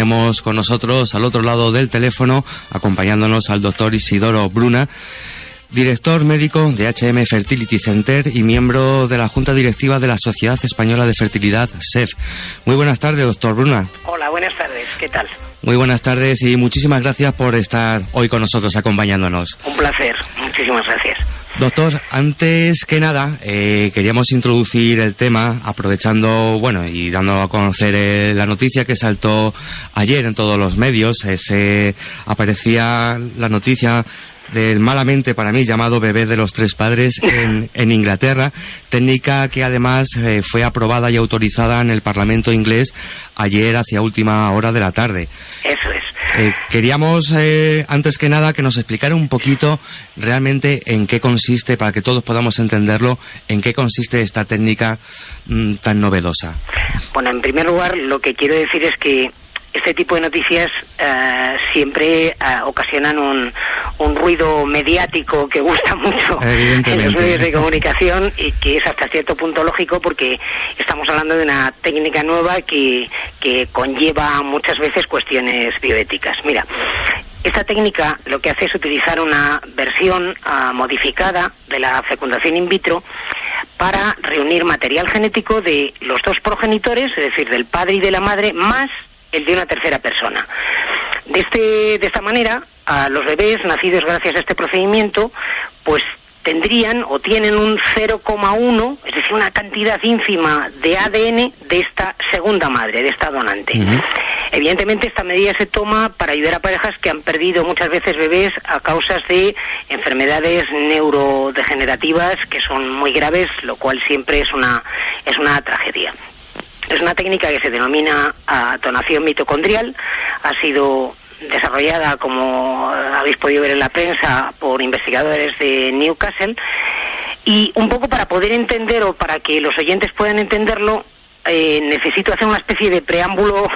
tenemos con nosotros al otro lado del teléfono, acompañándonos al doctor Isidoro Bruna, director médico de HM Fertility Center y miembro de la Junta Directiva de la Sociedad Española de Fertilidad, SEF. Muy buenas tardes, doctor Bruna. Hola, buenas tardes, ¿qué tal? Muy buenas tardes y muchísimas gracias por estar hoy con nosotros acompañándonos. Un placer, muchísimas gracias. Doctor, antes que nada, queríamos introducir el tema, aprovechando, y dando a conocer la noticia que saltó ayer en todos los medios. Aparecía la noticia del malamente para mí llamado bebé de los tres padres en Inglaterra, técnica que además fue aprobada y autorizada en el Parlamento inglés ayer hacia última hora de la tarde. Eso es. Queríamos, antes que nada, que nos explicara un poquito realmente en qué consiste, para que todos podamos entenderlo, en qué consiste esta técnica tan novedosa. Bueno, en primer lugar, lo que quiero decir es que este tipo de noticias siempre ocasionan un ruido mediático que gusta mucho en los medios de comunicación y que es hasta cierto punto lógico, porque estamos hablando de una técnica nueva que conlleva muchas veces cuestiones bioéticas. Mira, esta técnica lo que hace es utilizar una versión modificada de la fecundación in vitro para reunir material genético de los dos progenitores, es decir, del padre y de la madre, más el de una tercera persona. De esta manera, a los bebés nacidos gracias a este procedimiento, pues tendrían o tienen un 0,1, es decir, una cantidad ínfima de ADN de esta segunda madre, de esta donante. Uh-huh. Evidentemente, esta medida se toma para ayudar a parejas que han perdido muchas veces bebés a causas de enfermedades neurodegenerativas que son muy graves, lo cual siempre es una tragedia. Es una técnica que se denomina donación mitocondrial. Ha sido desarrollada, como habéis podido ver en la prensa, por investigadores de Newcastle. Y un poco para poder entender, o para que los oyentes puedan entenderlo, necesito hacer una especie de preámbulo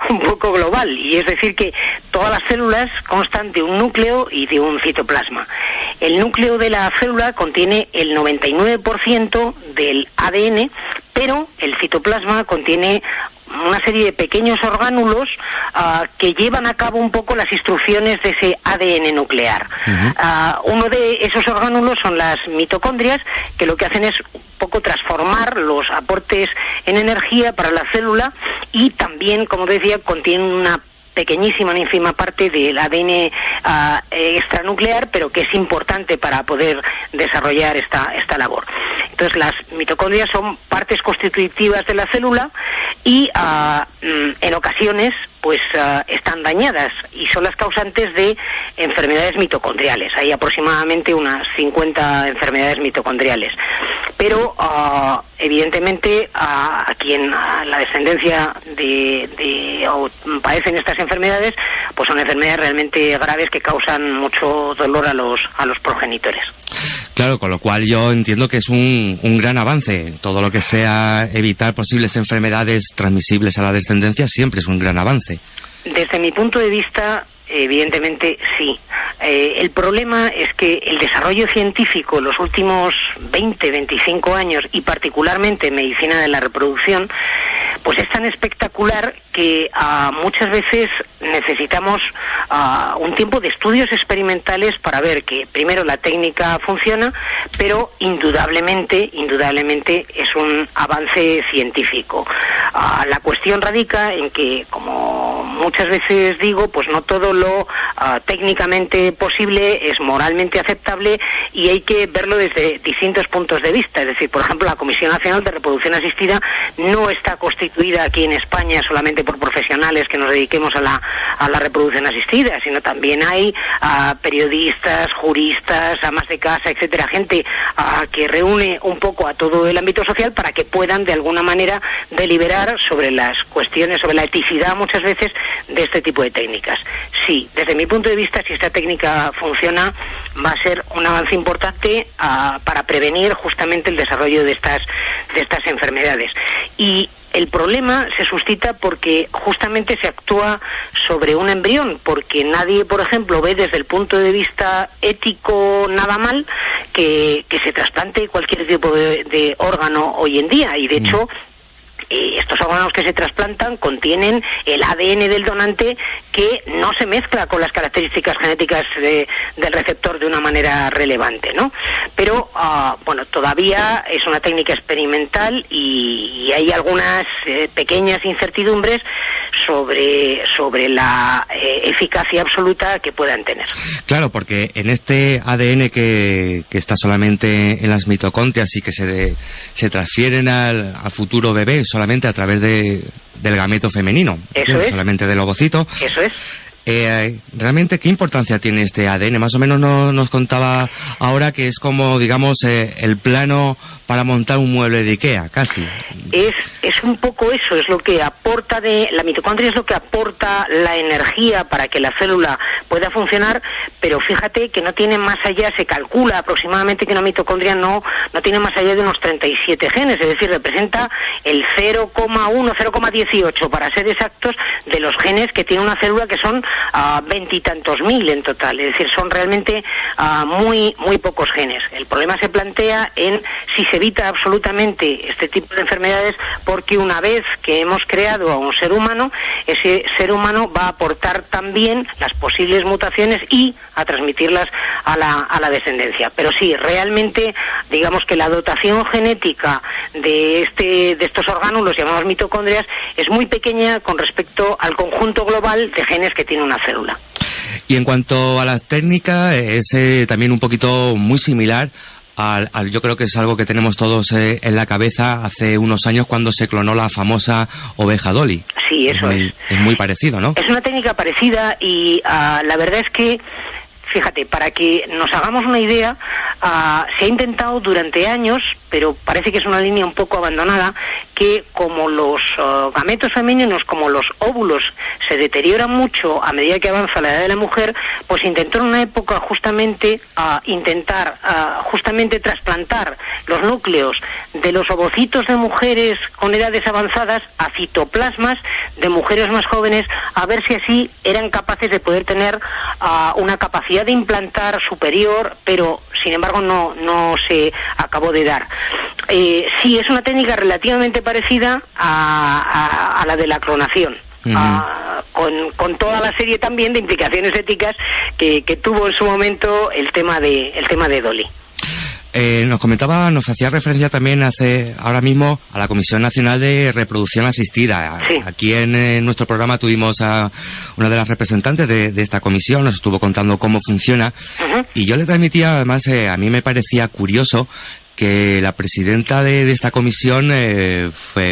un poco global, y es decir que todas las células constan de un núcleo y de un citoplasma. El núcleo de la célula contiene el 99% del ADN, pero el citoplasma contiene una serie de pequeños orgánulos que llevan a cabo un poco las instrucciones de ese ADN nuclear. Uh-huh. Uno de esos orgánulos son las mitocondrias, que lo que hacen es un poco transformar los aportes en energía para la célula, y también, como decía, contienen una pequeñísima, ínfima parte del ADN extranuclear, pero que es importante para poder desarrollar esta labor. Entonces, las mitocondrias son partes constitutivas de la célula y en ocasiones pues están dañadas y son las causantes de enfermedades mitocondriales. Hay aproximadamente unas 50 enfermedades mitocondriales. Pero evidentemente a quien la descendencia o padecen estas enfermedades, pues son enfermedades realmente graves que causan mucho dolor a los progenitores. Claro, con lo cual yo entiendo que es un gran avance. Todo lo que sea evitar posibles enfermedades transmisibles a la descendencia siempre es un gran avance. Desde mi punto de vista, evidentemente sí. El problema es que el desarrollo científico en los últimos 20, 25 años, y particularmente en medicina de la reproducción, pues es tan espectacular que muchas veces necesitamos un tiempo de estudios experimentales para ver que primero la técnica funciona, pero indudablemente es un avance científico. La cuestión radica en que, como muchas veces digo, pues no todo lo técnicamente posible es moralmente aceptable, y hay que verlo desde distintos puntos de vista. Es decir, por ejemplo, la Comisión Nacional de Reproducción Asistida no está constituida aquí en España solamente por profesionales que nos dediquemos a la reproducción asistida, sino también hay periodistas, juristas, amas de casa, etcétera, gente que reúne un poco a todo el ámbito social para que puedan de alguna manera deliberar sobre las cuestiones, sobre la eticidad muchas veces de este tipo de técnicas. Sí, desde mi punto de vista, si esta técnica funciona, va a ser un avance importante para prevenir justamente el desarrollo de estas enfermedades. Y el problema se suscita porque justamente se actúa sobre un embrión, porque nadie, por ejemplo, ve desde el punto de vista ético nada mal que se trasplante cualquier tipo de órgano hoy en día, y de hecho estos órganos que se trasplantan contienen el ADN del donante que no se mezcla con las características genéticas del receptor de una manera relevante, ¿no? Pero, bueno, todavía es una técnica experimental y hay algunas pequeñas incertidumbres sobre la eficacia absoluta que puedan tener. Claro, porque en este ADN que está solamente en las mitocondrias y que se transfieren al futuro bebé solamente a través del gameto femenino. Eso es. Solamente del ovocito. Eso es. ¿Realmente qué importancia tiene este ADN? Más o menos nos contaba ahora que es como, digamos, el plano para montar un mueble de IKEA, casi. Es un poco eso, es lo que aporta la mitocondria es lo que aporta la energía para que la célula pueda funcionar, pero fíjate que no tiene más allá, se calcula aproximadamente que una mitocondria no tiene más allá de unos 37 genes, es decir, representa el 0,1, 0,18 para ser exactos de los genes que tiene una célula, que son 20 y tantos mil en total, es decir, son realmente muy pocos genes. El problema se plantea en si se evita absolutamente este tipo de enfermedades, porque una vez que hemos creado a un ser humano, ese ser humano va a aportar también las posibles mutaciones y a transmitirlas a la descendencia. Pero sí, realmente, digamos que la dotación genética de estos orgánulos llamados mitocondrias es muy pequeña con respecto al conjunto global de genes que tiene una célula. Y en cuanto a la técnica, es también un poquito muy similar yo creo que es algo que tenemos todos en la cabeza hace unos años cuando se clonó la famosa oveja Dolly. Sí, eso es. Es muy parecido, ¿no? Es una técnica parecida y la verdad es que, fíjate, para que nos hagamos una idea, se ha intentado durante años, pero parece que es una línea un poco abandonada, que como los gametos femeninos, como los óvulos, se deterioran mucho a medida que avanza la edad de la mujer, pues intentó en una época justamente justamente trasplantar los núcleos de los ovocitos de mujeres con edades avanzadas a citoplasmas de mujeres más jóvenes, a ver si así eran capaces de poder tener una capacidad de implantar superior, pero sin embargo no se acabó de dar. Sí, es una técnica relativamente parecida a la de la clonación. Con toda la serie también de implicaciones éticas que tuvo en su momento el tema de Dolly. Nos hacía referencia también ahora mismo a la Comisión Nacional de Reproducción Asistida. Sí. Aquí en nuestro programa tuvimos a una de las representantes de esta comisión, nos estuvo contando cómo funciona. Uh-huh. Y yo le transmitía, además, a mí me parecía curioso que la presidenta de esta comisión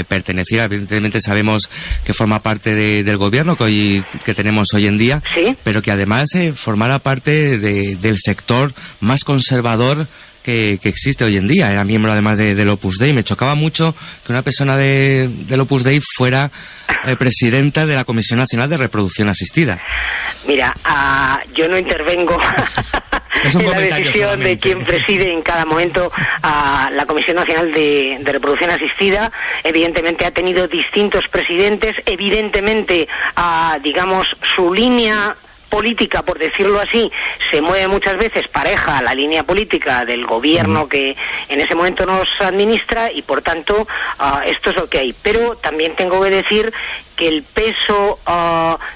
pertenecía, evidentemente sabemos que forma parte del gobierno que tenemos hoy en día, ¿sí? Pero que además formara parte del sector más conservador que existe hoy en día. Era miembro además del Opus Dei. Me chocaba mucho que una persona del Opus Dei fuera presidenta de la Comisión Nacional de Reproducción Asistida. Mira, yo no intervengo en la decisión de quién preside en cada momento la Comisión Nacional de Reproducción Asistida. Evidentemente ha tenido distintos presidentes, evidentemente digamos su línea política, por decirlo así, se mueve muchas veces pareja a la línea política del gobierno que en ese momento nos administra y por tanto esto es lo que hay. Pero también tengo que decir que el peso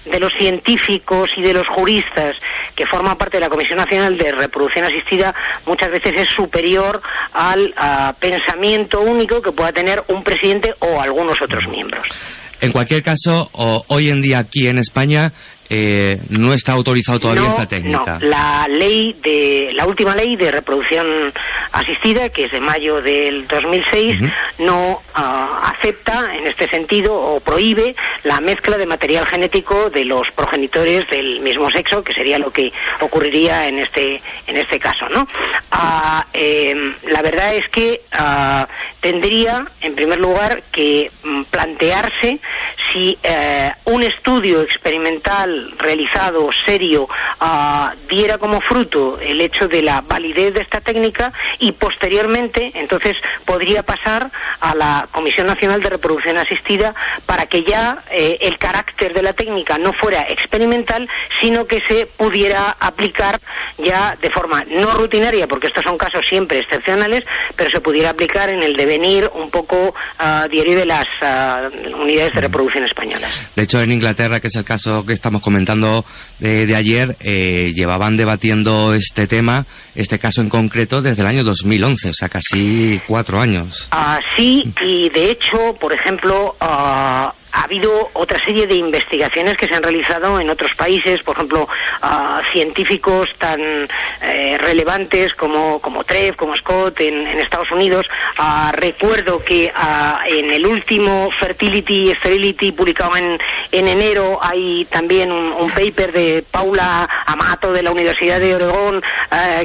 de los científicos y de los juristas que forman parte de la Comisión Nacional de Reproducción Asistida muchas veces es superior al pensamiento único que pueda tener un presidente o algunos otros miembros. En cualquier caso, hoy en día aquí en España no está autorizado todavía esta técnica. No, la última ley de reproducción asistida, que es de mayo del 2006, no acepta en este sentido o prohíbe la mezcla de material genético de los progenitores del mismo sexo, que sería lo que ocurriría en este caso, ¿no? La verdad es que tendría, en primer lugar, que plantearse si un estudio experimental realizado, serio, diera como fruto el hecho de la validez de esta técnica, y posteriormente entonces podría pasar a la Comisión Nacional de Reproducción Asistida para que ya el carácter de la técnica no fuera experimental, sino que se pudiera aplicar ya de forma no rutinaria, porque estos son casos siempre excepcionales, pero se pudiera aplicar en el devenir un poco diario de las unidades de reproducción españolas. De hecho, en Inglaterra, que es el caso que estamos comentando de ayer, llevaban debatiendo este tema, este caso en concreto, desde el año 2011, o sea, casi 4 años. Sí, y de hecho, por ejemplo, ha habido otra serie de investigaciones que se han realizado en otros países, por ejemplo, científicos tan relevantes como Trev, como Scott en Estados Unidos. Recuerdo que en el último Fertility y Sterility publicado en enero hay también un paper de Paula Amato de la Universidad de Oregón,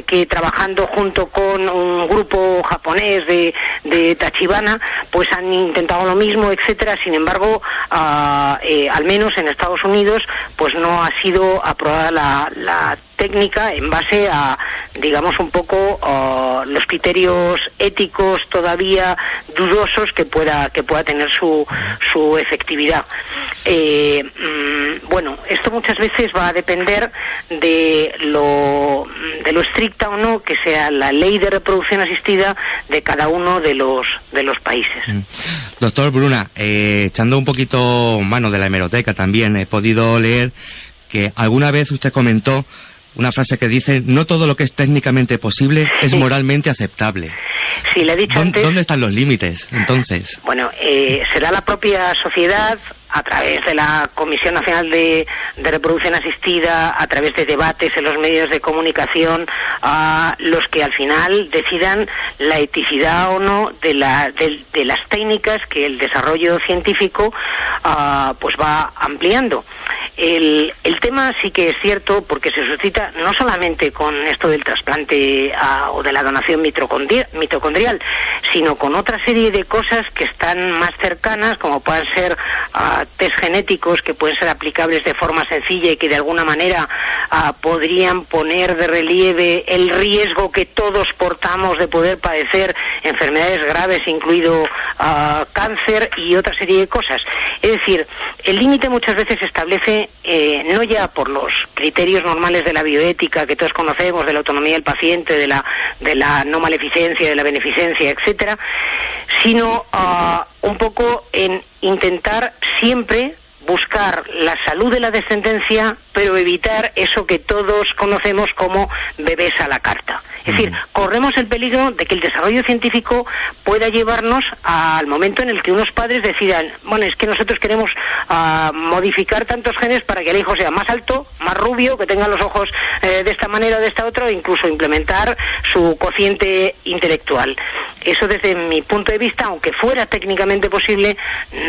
que trabajando junto con un grupo japonés de Tachibana, pues han intentado lo mismo, etcétera. Sin embargo, al menos en Estados Unidos, pues no ha sido aprobada la técnica en base a, digamos, un poco los criterios éticos todavía dudosos que pueda tener su efectividad. Bueno, esto muchas veces va a depender de lo estricta o no que sea la ley de reproducción asistida de cada uno de los países. Doctor Bruna, echando un poquito mano de la hemeroteca también, he podido leer que alguna vez usted comentó una frase que dice: no todo lo que es técnicamente posible es moralmente aceptable. Sí, le he dicho antes. ¿Dónde están los límites, entonces? Bueno, será la propia sociedad, a través de la Comisión Nacional de Reproducción Asistida, a través de debates en los medios de comunicación, los que al final decidan la eticidad o no de las técnicas que el desarrollo científico pues va ampliando. El tema sí que es cierto, porque se suscita no solamente con esto del trasplante o de la donación mitocondrial, sino con otra serie de cosas que están más cercanas, como pueden ser test genéticos que pueden ser aplicables de forma sencilla y que de alguna manera podrían poner de relieve el riesgo que todos portamos de poder padecer enfermedades graves, incluido cáncer y otra serie de cosas. Es decir, el límite muchas veces se establece no ya por los criterios normales de la bioética que todos conocemos, de la autonomía del paciente, de la no maleficencia, de la beneficencia, etcétera, sino un poco en intentar siempre buscar la salud de la descendencia, pero evitar eso que todos conocemos como bebés a la carta. Es decir, corremos el peligro de que el desarrollo científico pueda llevarnos al momento en el que unos padres decidan: bueno, es que nosotros queremos modificar tantos genes para que el hijo sea más alto, más rubio, que tenga los ojos de esta manera o de esta otra, o incluso implementar su cociente intelectual. Eso, desde mi punto de vista, aunque fuera técnicamente posible,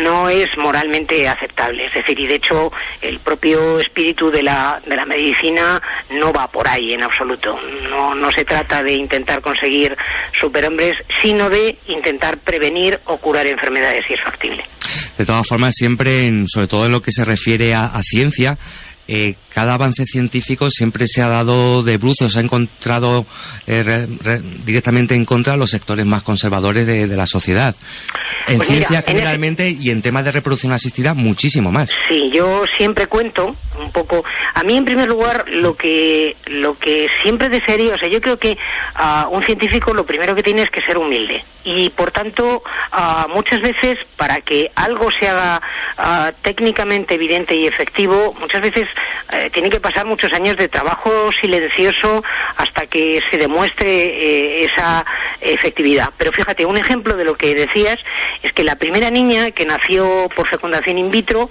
no es moralmente aceptable. Es decir, y de hecho el propio espíritu de la medicina no va por ahí en absoluto. No se trata de intentar conseguir superhombres, sino de intentar prevenir o curar enfermedades, si es factible. De todas formas, siempre, sobre todo en lo que se refiere a ciencia, cada avance científico siempre se ha dado de bruces, se ha encontrado directamente en contra de los sectores más conservadores de la sociedad. En pues ciencia mira, generalmente y en temas de reproducción asistida muchísimo más. Sí, yo siempre cuento un poco. A mí, en primer lugar, lo que siempre desearía, o sea, yo creo que un científico lo primero que tiene es que ser humilde, y por tanto muchas veces, para que algo se haga técnicamente evidente y efectivo, muchas veces tiene que pasar muchos años de trabajo silencioso hasta que se demuestre esa efectividad. Pero fíjate, un ejemplo de lo que decías es que la primera niña que nació por fecundación in vitro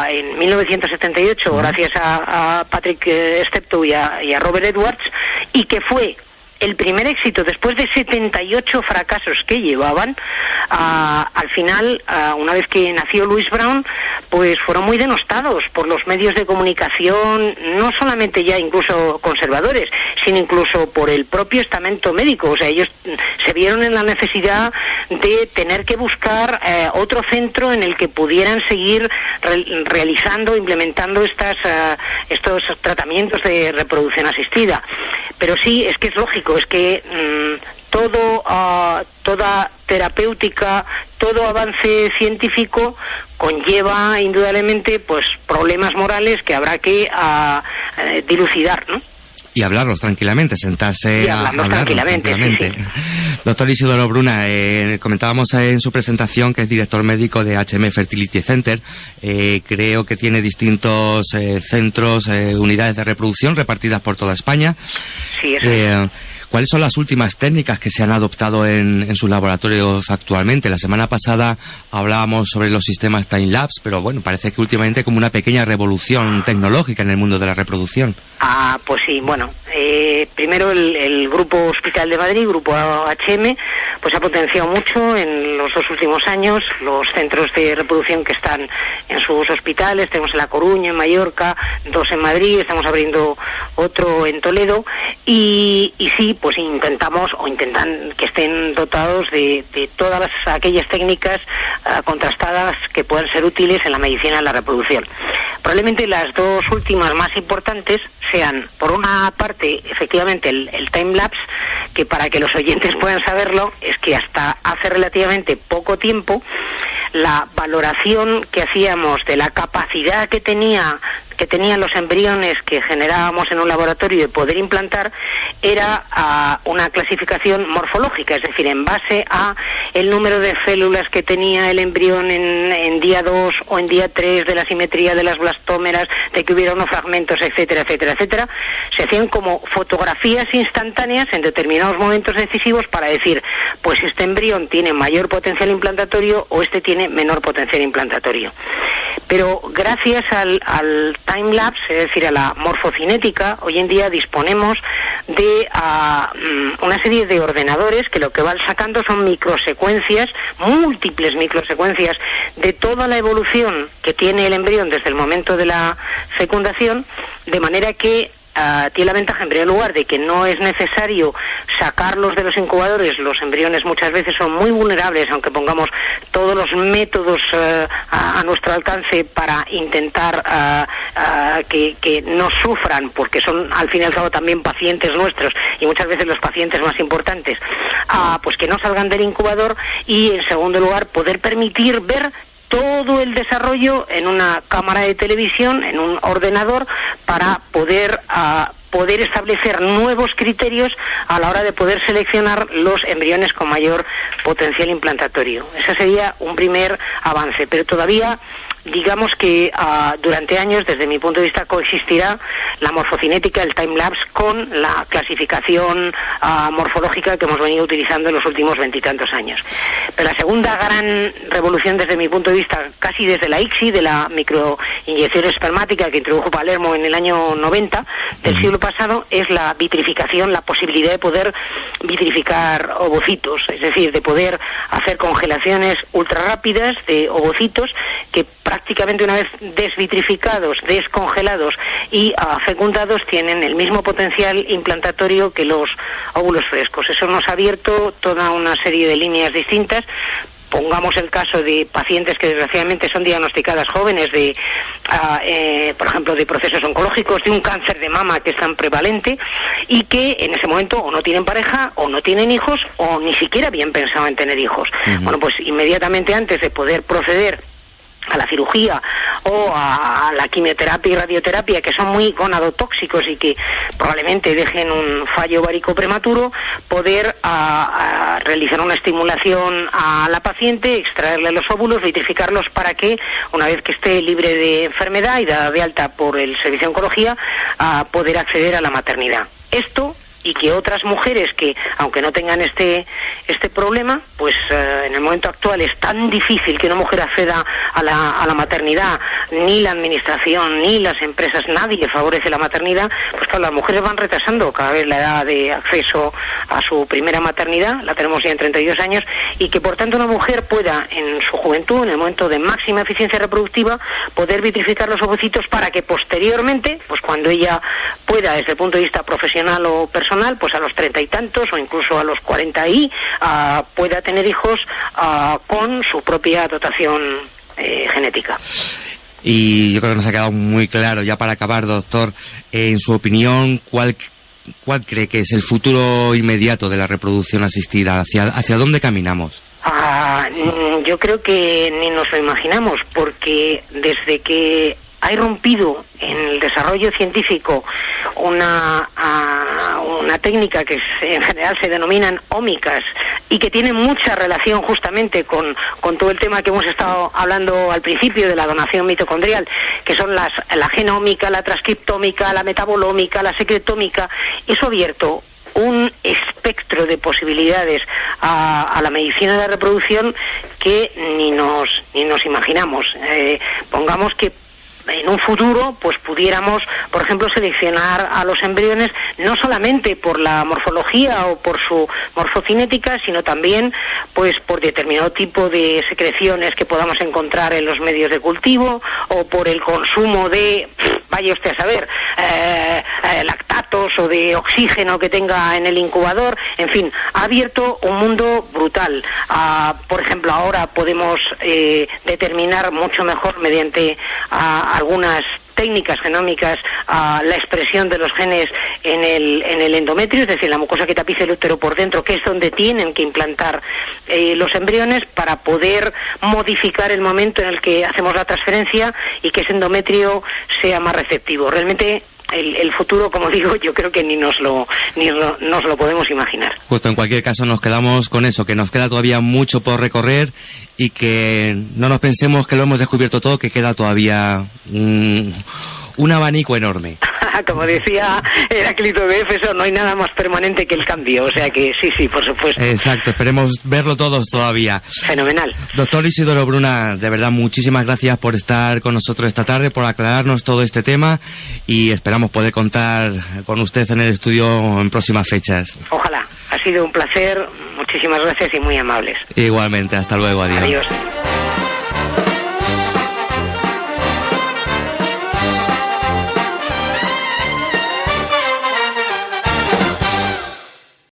en 1978, gracias a Patrick Steptoe y a Robert Edwards, y que fue el primer éxito después de 78 fracasos que llevaban, al final, una vez que nació Louise Brown, pues fueron muy denostados por los medios de comunicación, no solamente ya incluso conservadores, sino incluso por el propio estamento médico. O sea, ellos se vieron en la necesidad de tener que buscar otro centro en el que pudieran seguir realizando, implementando estos tratamientos de reproducción asistida. Pero sí, es que es lógico, es que toda terapéutica, todo avance científico conlleva indudablemente pues problemas morales que habrá que dilucidar, ¿no? Y hablarlos tranquilamente, sentarse a hablarlos tranquilamente. Sí. Doctor Isidoro Bruna, comentábamos en su presentación que es director médico de HM Fertility Center. Creo que tiene distintos centros, unidades de reproducción repartidas por toda España. Sí, eso es. ¿Cuáles son las últimas técnicas que se han adoptado en sus laboratorios actualmente? La semana pasada hablábamos sobre los sistemas time-lapse, pero bueno, parece que últimamente como una pequeña revolución tecnológica en el mundo de la reproducción. Pues sí, bueno, primero el Grupo Hospital de Madrid, Grupo HM, pues ha potenciado mucho en los 2 últimos años los centros de reproducción que están en sus hospitales. Tenemos en La Coruña, en Mallorca, 2 en Madrid, estamos abriendo otro en Toledo, y sí, pues intentan que estén dotados de todas aquellas técnicas contrastadas que puedan ser útiles en la medicina de la reproducción. Probablemente las 2 últimas más importantes sean, por una parte, efectivamente, el time-lapse, que para que los oyentes puedan saberlo, es que hasta hace relativamente poco tiempo la valoración que hacíamos de la capacidad que tenían los embriones que generábamos en un laboratorio de poder implantar era una clasificación morfológica, es decir, en base a el número de células que tenía el embrión en día 2 o en día 3, de la simetría de las blastómeras, de que hubiera unos fragmentos, etcétera, etcétera, etcétera. Se hacían como fotografías instantáneas en determinados momentos decisivos para decir, pues este embrión tiene mayor potencial implantatorio o este tiene menor potencial implantatorio. Pero gracias al time-lapse, es decir, a la morfocinética, hoy en día disponemos de una serie de ordenadores que lo que van sacando son microsecuencias, múltiples microsecuencias de toda la evolución que tiene el embrión desde el momento de la fecundación, de manera que tiene la ventaja, en primer lugar, de que no es necesario sacarlos de los incubadores. Los embriones muchas veces son muy vulnerables, aunque pongamos todos los métodos a nuestro alcance para intentar que no sufran, porque son al fin y al cabo también pacientes nuestros y muchas veces los pacientes más importantes, pues que no salgan del incubador, y en segundo lugar poder permitir ver todo el desarrollo en una cámara de televisión, en un ordenador, para poder establecer nuevos criterios a la hora de poder seleccionar los embriones con mayor potencial implantatorio. Ese sería un primer avance, pero todavía digamos que durante años, desde mi punto de vista, coexistirá la morfocinética, el time-lapse, con la clasificación morfológica que hemos venido utilizando en los últimos 20 y tantos años. Pero la segunda gran revolución, desde mi punto de vista, casi desde la ICSI, de la microinyección espermática que introdujo Palermo en el año 90 del siglo pasado, es la vitrificación, la posibilidad de poder vitrificar ovocitos, es decir, de poder hacer congelaciones ultra rápidas de ovocitos que prácticamente, una vez desvitrificados, descongelados y fecundados, tienen el mismo potencial implantatorio que los óvulos frescos. Eso nos ha abierto toda una serie de líneas distintas. Pongamos el caso de pacientes que desgraciadamente son diagnosticadas jóvenes por ejemplo, de procesos oncológicos, de un cáncer de mama que es tan prevalente y que en ese momento o no tienen pareja o no tienen hijos o ni siquiera habían pensado en tener hijos. Bueno, pues inmediatamente antes de poder proceder a la cirugía o a la quimioterapia y radioterapia, que son muy gonadotóxicos y que probablemente dejen un fallo ovárico prematuro, poder realizar una estimulación a la paciente, extraerle los óvulos, vitrificarlos para que, una vez que esté libre de enfermedad y dada de alta por el servicio de oncología, poder acceder a la maternidad. Esto, y que otras mujeres que, aunque no tengan este problema, pues en el momento actual es tan difícil que una mujer acceda a la maternidad ni la administración, ni las empresas, nadie favorece la maternidad, pues claro, las mujeres van retrasando cada vez la edad de acceso a su primera maternidad, la tenemos ya en 32 años, y que por tanto una mujer pueda en su juventud, en el momento de máxima eficiencia reproductiva, poder vitrificar los ovocitos para que posteriormente, pues cuando ella pueda, desde el punto de vista profesional o personal, pues a los 30 y tantos o incluso a los 40 pueda tener hijos con su propia dotación genética. Y yo creo que nos ha quedado muy claro, ya para acabar, doctor, en su opinión, ¿cuál cree que es el futuro inmediato de la reproducción asistida? ¿Hacia dónde caminamos? Yo creo que ni nos lo imaginamos, porque desde que ha irrumpido en el desarrollo científico una técnica que en general se denominan ómicas y que tiene mucha relación justamente con todo el tema que hemos estado hablando al principio de la donación mitocondrial, que son la genómica, la transcriptómica, la metabolómica, la secretómica. Eso ha abierto un espectro de posibilidades a la medicina de la reproducción que ni nos imaginamos. Pongamos que en un futuro pues pudiéramos, por ejemplo, seleccionar a los embriones no solamente por la morfología o por su morfocinética, sino también pues por determinado tipo de secreciones que podamos encontrar en los medios de cultivo, o por el consumo de, vaya usted a saber, lactatos o de oxígeno que tenga en el incubador. En fin, ha abierto un mundo brutal. Por ejemplo, ahora podemos determinar mucho mejor mediante algunas técnicas genómicas la expresión de los genes en el endometrio, es decir, la mucosa que tapiza el útero por dentro, que es donde tienen que implantar los embriones, para poder modificar el momento en el que hacemos la transferencia y que ese endometrio sea más receptivo. Realmente el futuro, como digo, yo creo que ni nos lo podemos imaginar. Justo, en cualquier caso nos quedamos con eso, que nos queda todavía mucho por recorrer y que no nos pensemos que lo hemos descubierto todo, que queda todavía un abanico enorme. Como decía Heráclito de Éfeso, no hay nada más permanente que el cambio, o sea que sí, por supuesto. Exacto, esperemos verlo todos todavía. Fenomenal. Doctor Isidoro Bruna, de verdad, muchísimas gracias por estar con nosotros esta tarde, por aclararnos todo este tema, y esperamos poder contar con usted en el estudio en próximas fechas. Ojalá, ha sido un placer, muchísimas gracias y muy amables. Igualmente, hasta luego, adiós. Adiós.